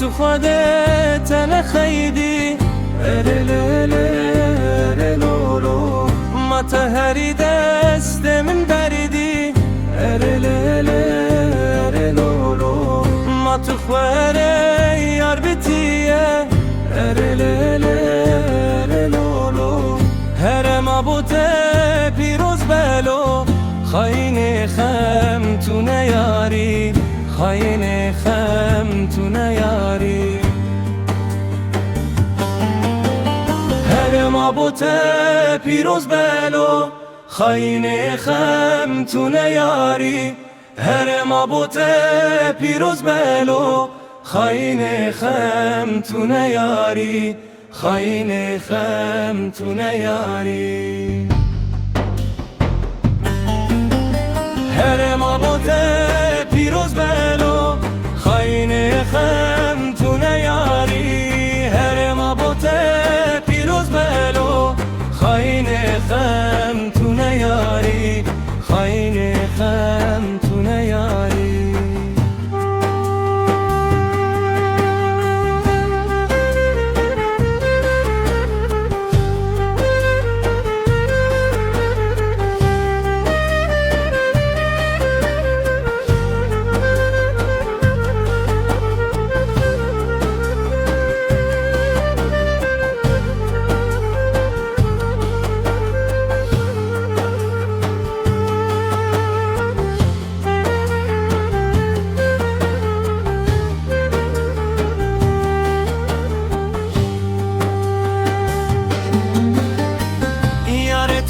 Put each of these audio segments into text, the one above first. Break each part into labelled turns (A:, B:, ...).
A: تو خودت نخیدی لولو ما تهری دست من بریدی لولو ما تو خواره یار بیتیه لولو هر ما بوته پیروز بلو خاین خم تو نیاری خاین خم تو نیاری هر ما بوته پیروز بلو خاین خم تو نیاری هر ما بوته پیروز بلو خاین خم تو نیاری خاین خم تو نیاری هر ما بوده پیروز بلو خاین خم تو نیاری هر ما بوده پیروز بلو خاین خم تو نیاری خاین خم تو نیاری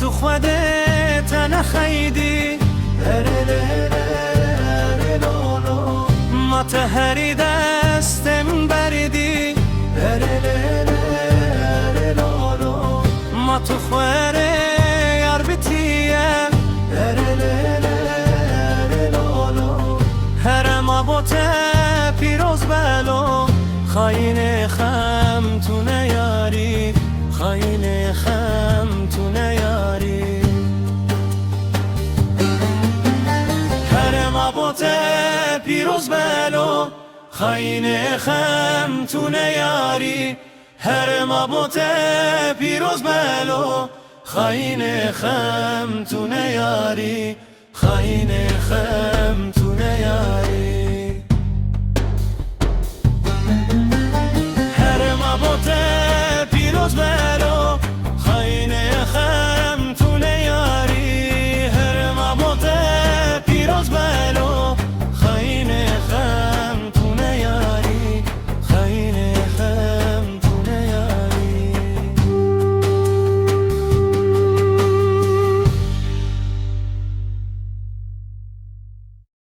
A: تو خودت نخیدی ما تهری دستم بریدی ما تو خواره یار بیتیه هر ما بوته پیروز بلو خاین خم تو نیاری خاین خم تو نیاری هر ما بوته پیروز بلو خاین خم تو نیاری هر ما بوته پیروز بلو خاین خم تو نیاری خاین خم تو نیاری